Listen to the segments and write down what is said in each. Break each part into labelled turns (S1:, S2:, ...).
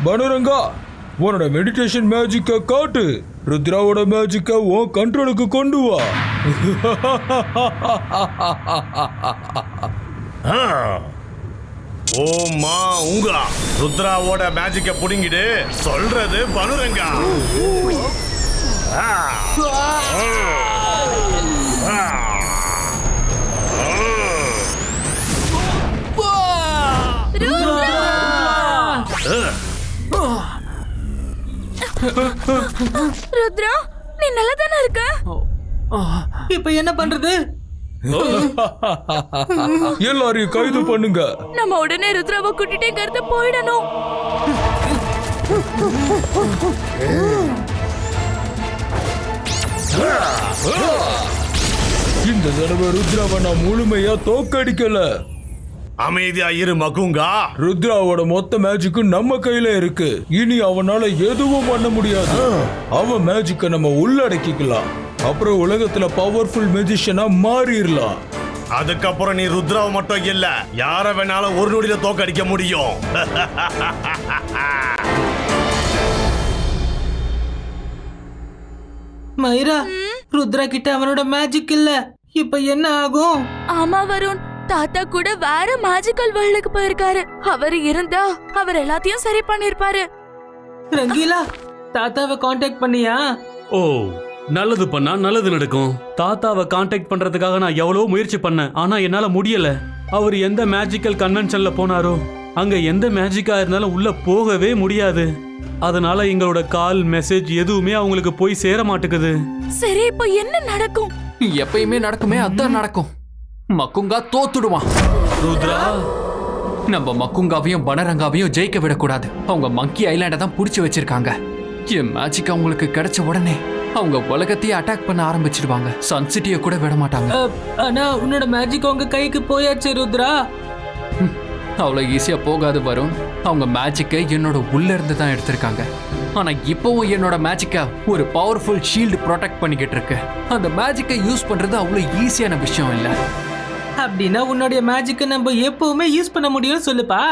S1: பனுரங்கா, உன்னோட மெடிடேஷன் மேஜிக்க காட்டு. ருத்ராவோட மேஜிக்க உன் கண்ட்ரோலுக்கு கொண்டு வா.
S2: ஓமா உங்க ருத்ராவோட மேஜிக்க புடுங்கிடு. சொல்றது பனுரங்கா.
S3: ருத்ரா, நீ நல்லா தானே இருக்க?
S4: இப்ப என்ன பண்றது?
S1: எல்லாரையும் கைது பண்ணுங்க.
S3: நம்ம உடனே ருத்ராவை கூட்டிட்டே இருந்து போயிடணும்.
S1: இந்த தடவை ருத்ராவை நான் முழுமையா தோக்கடிக்கல.
S2: அமைதியா இரு மகுங்கா.
S1: ருத்ராவோட மொத்த மேஜிக்கும் நம்ம கையில இருக்கு. இனி அவனால எதுவும் பண்ண முடியாது. அவன் மேஜிக்க நம்ம உள்ளடக்கிக்கலாம். அப்புறம் உலகத்துல பவர்ஃபுல் மேஜிஷியனா மாறிடலாம்.
S2: அதுக்கப்புறம் நீ ருத்ராவை மட்டும் இல்ல, யார வேணாலும் ஒரு நொடியில தோக்கடிக்க முடியும்.
S4: மைரா, ருத்ரா கிட்ட அவனோட மேஜிக் இல்ல. இப்ப என்ன ஆகும்?
S3: ஆமா வருண், தாத்தா கூட வேற மேஜிக்கல் வேர்ல்டுக்கு போயிருக்காரு. அவர் இருந்தா அவர் எல்லாத்தையும் சரி பண்ணிருப்பாரு.
S4: ரங்கீலா, தாத்தாவை காண்டாக்ட் பண்ணியா?
S5: ஓ, நல்லது பண்ணா நல்லது நடக்கும். தாத்தாவை காண்டாக்ட் பண்றதுக்காக நான் எவ்வளவு முயற்சி பண்ணேன், ஆனா என்னால முடியல. அவர் எந்த மேஜிக்கல் கன்வென்ஷன்ல போனாரோ அங்க எந்த மேஜிக்கா இருந்தாலும் உள்ள போகவே முடியாது. அதனால எங்களோட கால் மெசேஜ் எதுவுமே அவங்களுக்கு போய் சேர மாட்டேங்குது.
S3: சரி, இப்ப என்ன நடக்கும்?
S6: எப்பயுமே நடக்குமே, அதான் நடக்கும். மக்குங்கா தோத்துடுவான்.
S5: ருத்ரா,
S6: நம்ம மக்குங்காவையும் பனரங்காவையும் ஜெயிக்க விடக்கூடாது. அவங்க மங்கி ஐலாண்ட தான் புடிச்சு வச்சிருக்காங்க. என் மேஜிக் அவங்களுக்கு கிடைச்ச உடனே அவங்க உலகத்தையே அட்டாக் பண்ண ஆரம்பிச்சிடுவாங்க. சன்சிட்டிய கூட விட மாட்டாங்க.
S4: ஆனா உன்னோட மேஜிக் உங்க கைக்கு போயாச்சு ருத்ரா.
S6: அவ்வளவு ஈஸியா போகாது வரும். அவங்க மேஜிக்கை என்னோட உள்ள இருந்து தான் எடுத்திருக்காங்க. ஆனா இப்பவும் என்னோட மேஜிக்கை ஒரு பவர்ஃபுல் ஷீல்டு ப்ரொடெக்ட் பண்ணிக்கிட்டு இருக்கு. அந்த மேஜிக்கை யூஸ் பண்றது அவ்வளவு ஈஸியான விஷயம் இல்ல.
S4: அப்படின்னா உன்னுடைய மேஜிக்கை நம்ம எப்பவுமே யூஸ் பண்ண முடியும் சொல்லுப்பா.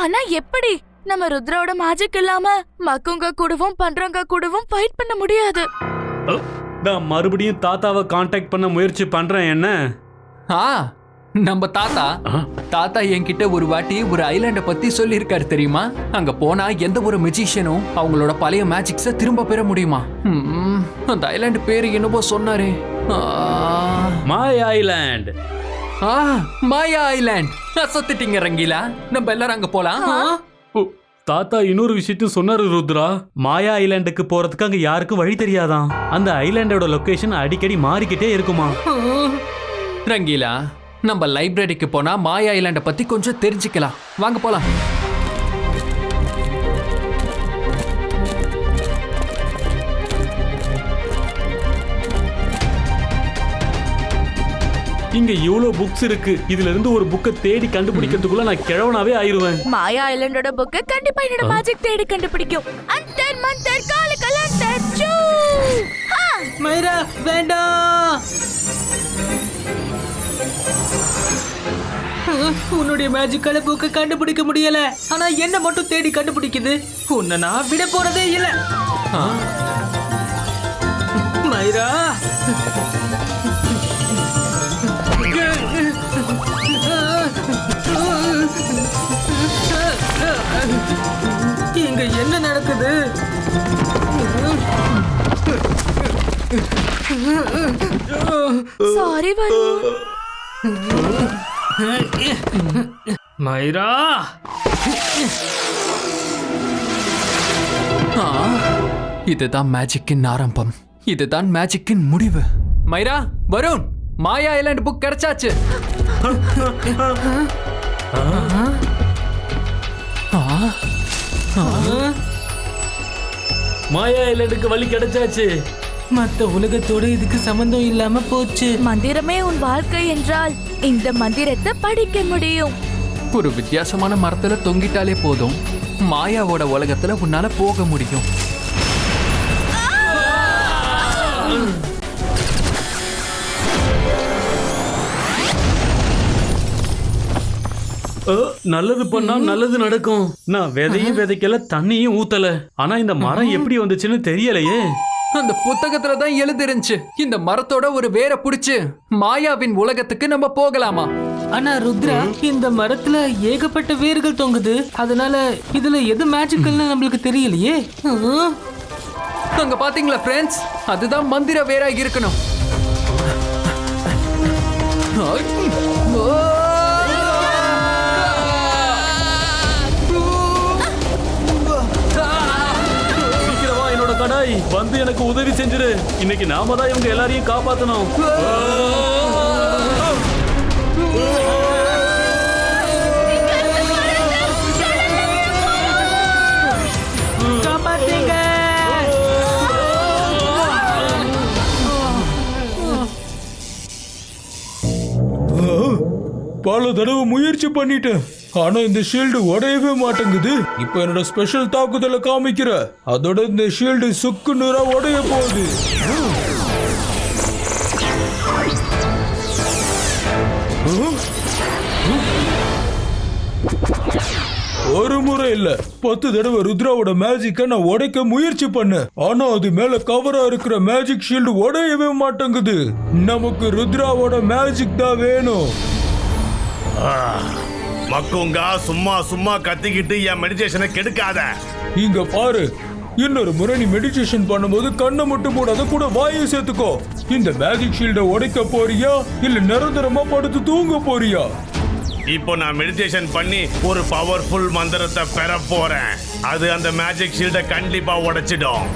S3: ஆனா எப்படி? நம்ம ருத்ராவோட மேஜிக் இல்லாம மக்குங்க கூடவும் பண்றவங்க கூடவும் ஃபைட் பண்ண முடியாது.
S5: நான் மறுபடியும் தாத்தாவை காண்டாக்ட் பண்ண முயற்சி பண்றேன். என்ன?
S6: நம்ம தாத்தா என்கிட்ட ஒரு வாட்டி ஒரு ஐலாண்ட பத்தி சொல்லியிருக்காரு தெரியுமா? அங்க போனா எந்த ஒரு மெஜிஷியனும் அவங்களோட பழைய மேஜிக்ஸ திரும்ப பெற முடியுமா? அந்த ஐலாண்ட் பேரு என்னவோ சொன்னாரே.
S5: மாயா ஐலாண்ட்.
S6: மாயா ஐலாண்ட். சத்திட்டீங்க ரங்கீலா. நம்ம எல்லாரும் அங்க போலாம்.
S5: தாத்தா இன்னொரு விஷயத்தையும் சொன்னாரு ருத்ரா. மாயா ஐலாண்டுக்கு போறதுக்கு அங்க யாருக்கும் வழி தெரியாதான். அந்த ஐலாண்டோட லொகேஷன் அடிக்கடி மாறிக்கிட்டே இருக்குமா.
S6: ரங்கீலா, நம்ம லைப்ரரிக்கு போனா மாயா ஐலாண்ட பத்தி கொஞ்சம் தெரிஞ்சுக்கலாம். வாங்க போலாம்.
S5: இங்க இவ்வளவு புக்ஸ் இருக்கு. இதுல இருந்து ஒரு புக்கை தேடி கண்டுபிடிக்கிறதுக்குள்ள நான் கிழவனாவே ஆயிருவேன்.
S3: மாயா ஐலாண்டோட புக்க கண்டிப்பா என்னோட மேஜிக் தேடி கண்டுபிடிக்கும். அந்தர் மந்தர் கால கலந்தர் சூ.
S4: மைரா, வேண்டாம். உன்னுடைய மேஜிக்கால புக்க கண்டுபிடிக்க முடியல. ஆனா என்ன மட்டும் தேடி கண்டுபிடிக்குது. உன்னை நான் விட போறதே இல்ல. மைரா, இங்க என்ன நடக்குது?
S3: சாரி வருண்.
S4: மைரா,
S6: இதுதான் மேஜிக்கின் ஆரம்பம். இதுதான் மேஜிக்கின் முடிவு. மைரா, வருண், மாயா ஐலாண்ட் புக் கிடைச்சாச்சு.
S5: மாயா ஐலாண்டுக்கு வழி கிடைச்சாச்சு.
S4: மத்த உலகத்தோட இதுக்கு சம்பந்தம் இல்லாம போச்சு.
S3: மந்திரமே உன் வாழ்க்கை என்றால் இந்த மந்திரத்தை படிக்க முடியும்.
S6: ஒரு வித்தியாசமான மரத்துல தொங்கிட்டாலே போதும், மாயாவோட உலகத்துல உன்னால போக முடியும்.
S5: நல்லது பண்ணா நல்லது நடக்கும். நான் விதையும் விதைக்கல, தண்ணியும் ஊத்தல. ஆனா இந்த மரம் எப்படி வந்துச்சுன்னு தெரியலையே.
S6: அந்த புத்தகத்துல தான் எழுதிருந்துச்சு, இந்த மரத்தோட ஒரு வேரை புடிச்சு மாயாவின் உலகத்துக்கு நம்ம போகலாமா.
S4: ஆனா ருத்ரா, இந்த மரத்துல ஏகப்பட்ட வேர்கள் தொங்குது. அதனால இதுல எது மேஜிக்கல்னு நம்மளுக்கு தெரியலையே.
S6: அங்க பாத்தீங்களா ஃப்ரெண்ட்ஸ், அதுதான் மந்திர வேரா இருக்கணும்.
S5: சீக்கிரமா என்னோட கடாய் வந்து எனக்கு உதவி செஞ்சிரு. இன்னைக்கு நாம தான் இவங்க எல்லாரையும் காப்பாத்தணும்.
S4: காப்பாத்துங்க.
S1: பல தடவை முயற்சி பண்ணிட்டேன், ஆனா இந்த ஷீல்டு உடையவே மாட்டேங்குது. இப்ப என்னோட ஸ்பெஷல் தாக்குதலை காமிக்கிற, அதோட இந்த ஷீல்டு சுக்கு நூறா உடைய போகுது. ஒரு முறை இல்ல, 10 தடவை ருத்ராவோட மேஜிக்க நான் உடைக்க முயற்சி பண்ணேன். ஆனா அது மேல கவரா இருக்கிற மேஜிக் ஷீல்டு உடையவே மாட்டேங்குது. நமக்கு ருத்ராவோட மேஜிக் தான் வேணும்.
S2: மக்குங்கா, சும்மா சும்மா கத்திக்கிட்டு என் மெடிடேஷனை கெடுக்காத.
S1: இங்க பாரு, இன்னொரு முறை நீ மெடிடேஷன் பண்ணும்போது கண்ணை மட்டும் போடாத, கூட வாயை சேர்த்துக்கோ. இந்த மேஜிக் ஷீல்டை உடைக்க போறியா இல்ல நிரந்தரமா படுத்து தூங்க போறியா?
S2: இப்போ நான் மெடிடேஷன் பண்ணி ஒரு பவர்ஃபுல் மந்திரத்தை பெற போறேன். அது அந்த மேஜிக் ஷீல்டை கண்டிப்பா உடைச்சிடும்.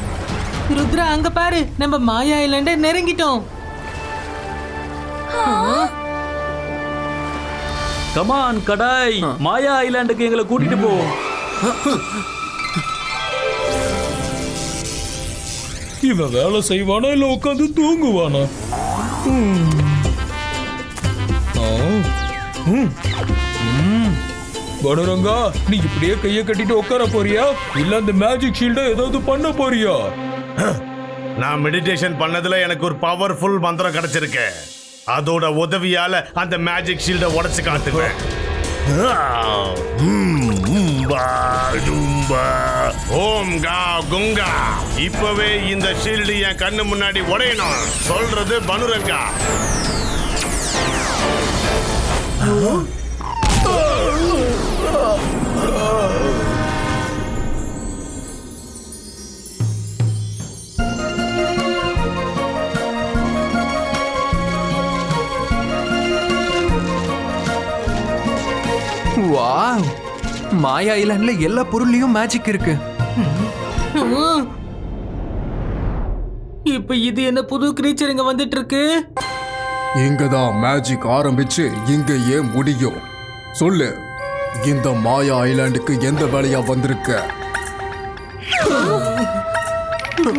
S4: ருத்ரா, அங்க பாரு, நம்ம மாயா ஐலாண்டை நெருங்கிட்டோம்.
S5: கமான் கடாய், மாயா ஐலாண்டுக்கு எங்களை கூட்டிட்டு போ.
S1: இவன் வேலை செய்வானா இல்ல உட்காந்து தூங்குவானா? பனுரங்கா, நீ இப்படியே கைய கட்டிட்டு உட்கார போறியா இல்ல அந்த மேஜிக் ஷீல்ட ஏதாவது பண்ண போறியா?
S2: நான் மெடிடேஷன் பண்ணதுல எனக்கு ஒரு பவர்ஃபுல் மந்திரம் கிடைச்சிருக்கு. அதோட உதவியால அந்த மேஜிக் ஷீல்டை உடைச்சு காட்டுவேன். ஓம் கா குங்கா, இப்பவே இந்த ஷீல்டு என் கண்ணு முன்னாடி உடையணும். சொல்றது பனுரங்கா.
S6: வாவ், மாயா ஐலாண்ட்ல எல்லா பொருள்லயும் மேஜிக் இருக்கு.
S4: இப்ப இது என்ன புது கிரீச்சர் இங்க வந்துட்டு இருக்கு?
S7: இங்கதான் மேஜிக் ஆரம்பிச்சு இங்கேயே முடியும். சொல்லு, இந்த மாயா ஐலாண்டுக்கு எந்த வேலையா வந்திருக்க?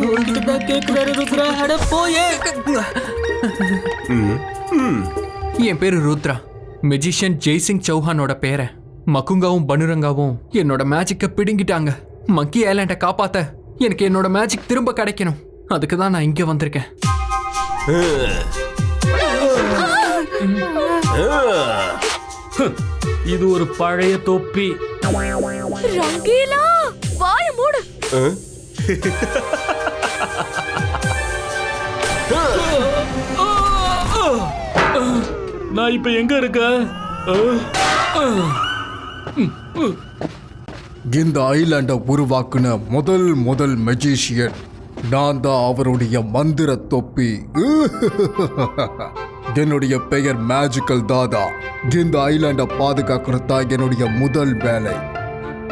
S4: உன்கிட்டதான் கேக்குறாரு ருத்ரா. அட போயே.
S6: என் பேரு ருத்ரா, மெஜிஷியன் ஜெய்சிங் சௌஹானோட பேரன். மக்குங்காவும் பனுரங்காவும் என்னோட மேஜிக்கை பிடுங்கிட்டாங்க. மக்கி ஐலாண்டை காப்பாத்த எனக்கு என்னோட மேஜிக் திரும்ப கிடைக்கணும். அதுக்கு தான் நான் இங்க வந்திருக்கேன்.
S5: இது ஒரு பழைய தொப்பி.
S3: ரங்கீலா, வாய மூடு.
S5: நான் இப்ப எங்க இருக்க?
S7: இந்த ஐலாண்டை உருவாக்குன முதல் மெஜிஷியன் நான் தான். அவருடைய மந்திர தொப்பி. என்னுடைய பெயர் மேஜிக்கல் தாதா. இந்த ஐலாண்டை பாதுகாக்கிறது தான் என்னுடைய முதல் வேலை.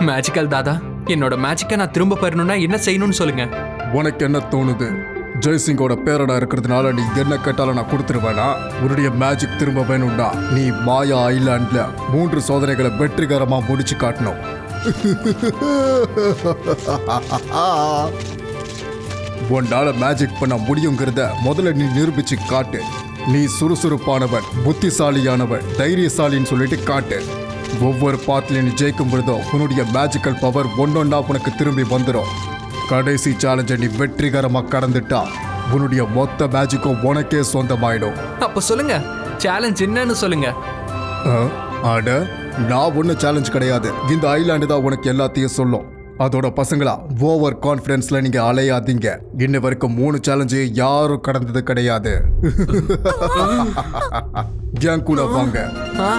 S6: மேஜிக்கல் தாதா, என்னோட மேஜிக்கை நான் திரும்ப பெறணும்னா என்ன செய்யணும்னு சொல்லுங்க.
S7: உனக்கு என்ன தோணுது? ஜெய்சிங்கோட பேரடா இருக்கிறதுனால நீ என்ன கேட்டாலும் நான் கொடுத்துருவேனா? உன்னுடைய மேஜிக் திரும்ப வேணும்னா நீ மாயா ஐலாண்ட்ல 3 சோதனைகளை வெற்றிகரமா முடிச்சு காட்டணும். உன்னால மேஜிக் பண்ண முடியுங்கிறத முதல்ல நீ நிரூபிச்சு காட்டு. நீ சுறுசுறுப்பானவன், புத்திசாலியானவன், தைரியசாலின்னு சொல்லிட்டு காட்டு. ஒவ்வொரு பாட்டிலையும் நீ ஜெயிக்கும் பொழுதும் உன்னுடைய மேஜிக்கல் பவர் ஒன்னொன்னா உனக்கு திரும்பி வந்துடும். கடைசி சேலஞ்சை நீ வெற்றிகரமா கடந்துட்டா உன்னுடைய மொத்த மேஜிக்கும் உனக்கே சொந்தமாயிடும்.
S6: அப்ப சொல்லுங்க, சேலஞ்ச் என்னன்னு சொல்லுங்க.
S7: அட, நான் ஒன்றும் சேலஞ்ச் கிடையாது. இந்த ஐலாண்டு தான் உனக்கு எல்லாத்தையும் சொல்லும். அதோட பசங்களா, ஓவர் கான்ஃபிடன்ஸ்ல நீங்க அலையாதீங்க. இன்ன வரைக்கும் 3 சேலஞ்சு யாரும் கடந்தது கிடையாது. என் கூட வாங்க.
S6: ஆ,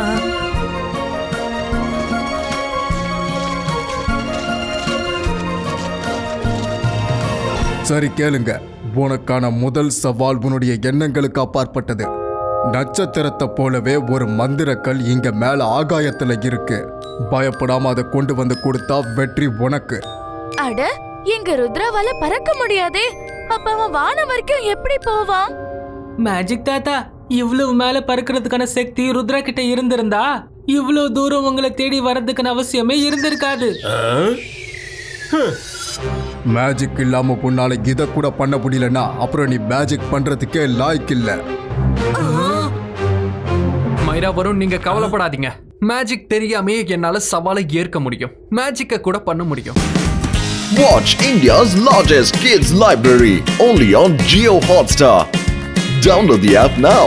S7: சரி கேளுங்க. உனக்கான முதல் சவால் உன்னுடைய எண்ணங்களுக்கு அப்பாற்பட்டது. நட்சத்திரத்தை போலவே ஒரு மந்திரக்கல் இங்க மேல ஆகாயத்துல இருக்கு. பயப்படாம அதை கொண்டு வந்து கொடுத்தா வெற்றி உனக்கு.
S3: அட, எங்க ருத்ராவால பறக்க முடியாதே. அப்ப அவன் வானம் வரைக்கும் எப்படி போவான்?
S4: மேஜிக் தாத்தா, இவ்வளவு மேல பறக்கிறதுக்கான சக்தி ருத்ரா கிட்ட இருந்திருந்தா இவ்வளவு தூரம் உங்களை தேடி வர்றதுக்கான அவசியமே இருந்திருக்காது.
S7: மேஜிக் இல்லாம உன்னால இதை கூட பண்ண முடியலன்னா அப்புறம் நீ மேஜிக் பண்றதுக்கே லாய்க்கு இல்ல.
S6: மைரா வருண், நீங்க கவலைப்படாதீங்க. மேஜிக் தெரியாமே என்னால சவாலை ஏற்க முடியும். மேஜிக்க கூட பண்ண முடியும்.
S8: Watch India's largest kids library only on Jio Hotstar. Download the app now.